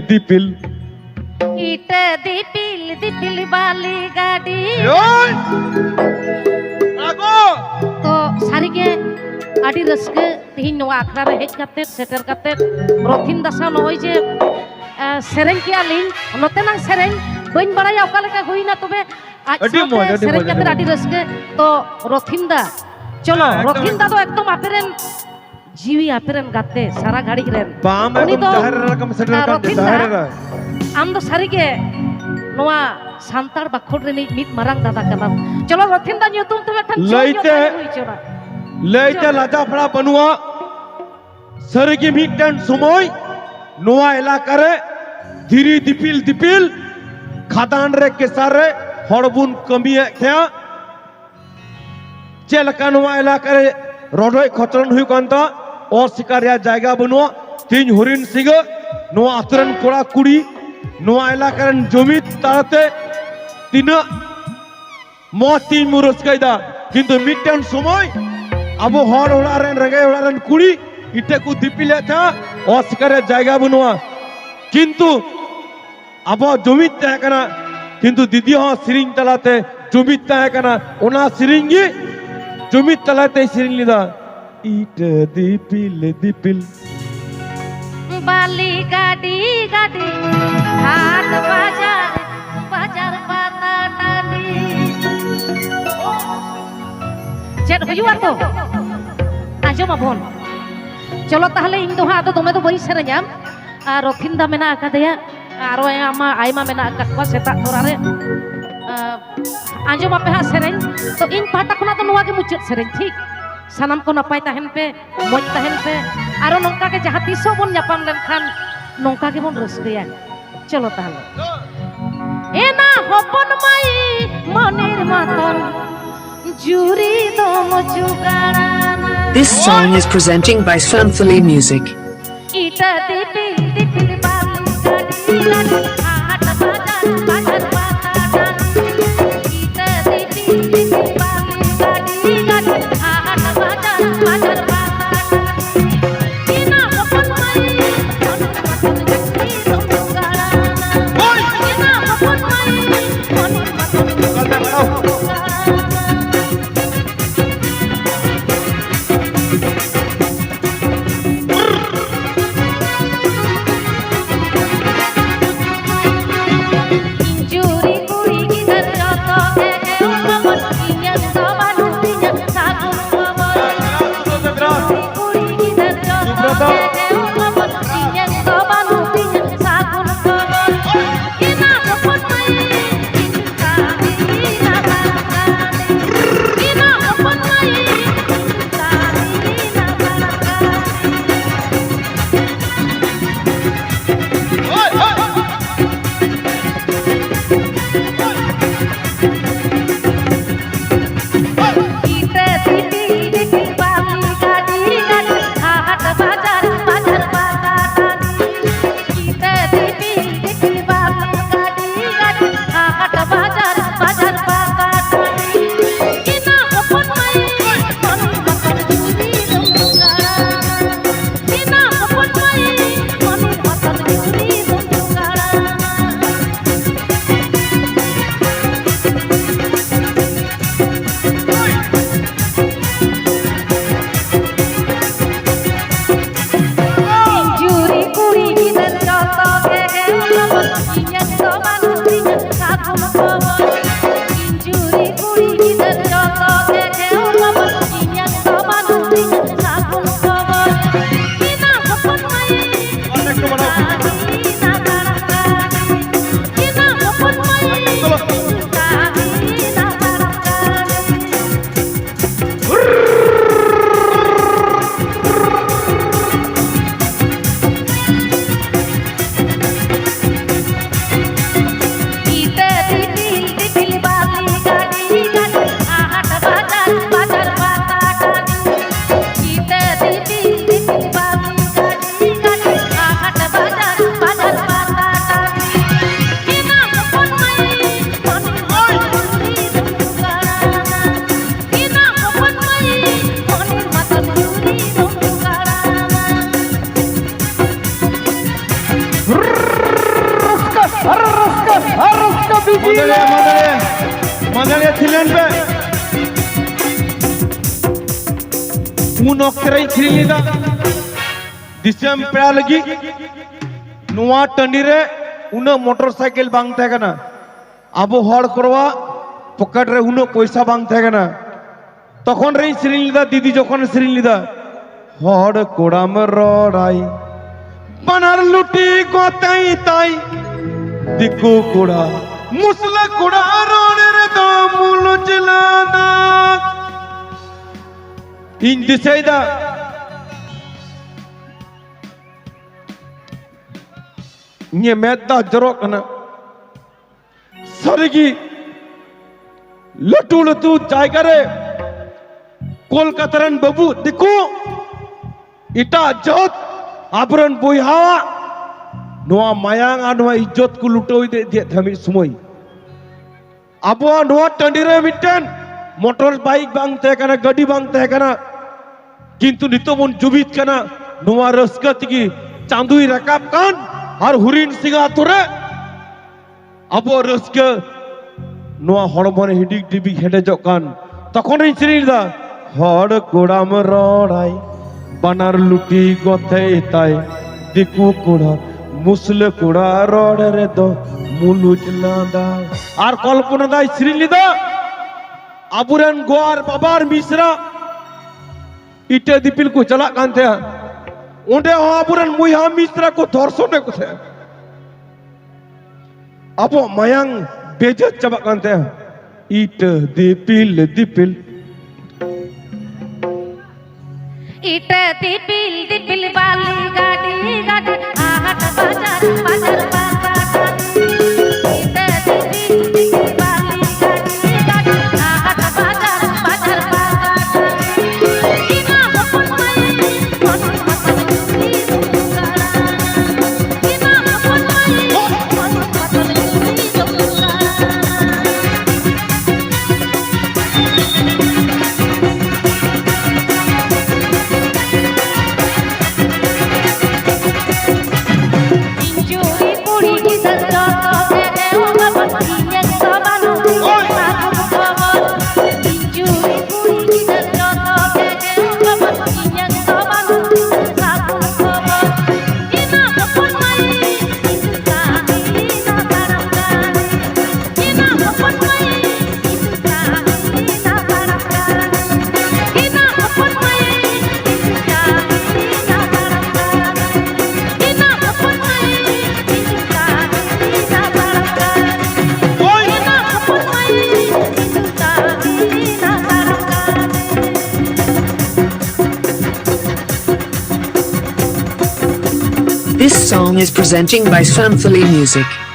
dipil. Ita dipil bali gadi. Yoy! Ako! To sari ke adi raske tihin noa akhra re hej kate setter kate Rothin dasa noi je sereng ki alin note nang sereng bain baraya oka leka hoina tobe Adi moj, adi sereng moj, kate adi adi raske to Rothin da cholo Rothin da to ekdom aperen jiwi aperen gate sara gadi ren Bam Uni ekdom to, jahar rakam setter kate Rothin da, jahar ra. am do sari ke noa santar bakhor reni mit marang dada kanam cholo Rothin da nyutum tu ekhan Laite. Leite laja phada banua sarigi mitten somoy noa elakare dhiri dipil khadan re kesare horbun kamiye khya chelaka noa elakare rodoi khotron hui kanta or sikaria jayga banua tin horin siga noa aturan kora kuri noa elakaren jomit tarate tina moti murus kaida kintu mitten somoy abo hor oraren regai oraren kuri ite ku dipile tha oskare jayga bunua kintu abo jomit ta kana kintu didi ho siring talate jomit ta kana ona siringi jomit talate siring lida ite dipil bali gadi hat bajar pata tani chet huyuwa to ajom abon cholo tahale ing do ha ado dome do boi seranyam ar Rothin da mena akadeya aro ama aima mena akatwa seta thorare ajom ape ha sereng to in pata khona to noa ge muchet sereng thik sanam ko napai tahen pe moj tahen pe aro nongka ke jaha tiso bon nyapam lenkhan nongka ge bon roskeya cholo tahale ena hopon mai monir maton juri dom jugarana. This song is presenting by Santhali Music. Ita dipil bali gadi hat bajar pata tani. Ita dipil bali gadi hat bajar pata tani. Ina hopon mai monir maton juri dom jugarana. Ina hopon mai monir maton juri dom jugarana. Injuri kuri gitar joto ulmamon inyan sabanu tinyan sagun sabon kuri gitar joto ulmamon inyan sabanu tinyan sagun Madalya thilen be un oktere khilida disem pera lagi noa tandi re una motorcycle bang thakena abo hor korwa pocket re uno paisa bang thakena তখন রে শ্রীলিদা দিদি যখন শ্রীলিদা হড় কোড়াম রড়াই বানার লুটি গতাই তাই দিকু কোড়া মুসলা কোড়া রড়ের দমুল জলানা ইন দিসাইদা nye medda jorok na sarigi লটু লটু জায়গা রে কলকাতার বাবু দেখো এটা ইজ্জত আবরণ বইহা নোয়া মায়াং আর নোয়া ইজ্জত কু লুটোই দে থামি সময় আবো নোয়া টান্ডিরে মিটেন মোটর বাইক বাংতে কানা গাড়ি বাংতে কানা কিন্তু নিতবন জুবিত কানা নোয়া রসকা তিকি চাঁদুই রাকাব কান আর হুরিন সিংহ আতরে আবো রসকা নোয়া হড়মনে হিডিক ডিবি হেডে জকান তখন এই শ্রীদা হড় কোড়াম রড়াই বানার লুটি গথে তাই দিকু কোড়া মুসলে কোড়া রড়ে রে দ মুলুজ লাদা আর কল্পনা দাই শ্রীলিদা আবুরেন গোয়ার বাবার মিশ্রা ইটে দিপিল কো চালা কানতে ওঁডে আবুরেন মুইহা মিশ্রা কো ধর্ষণে কোথে আবো মায়াং বেজত চাবা কানতে ইট দিপিল দিপিল ইটা দিপিল দিপিল বালি গাড়ি গাড়ি আহাট বাজার বাজার বাজার ইটা দিপিল দিপিল বালি গাড়ি গাড়ি আহাট বাজার বাজার বাজার ইনা হপন মাই মন মতন কি দুকারা ইনা হপন মাই মন মতন কি দুকারা This song is presenting by Santhali Music.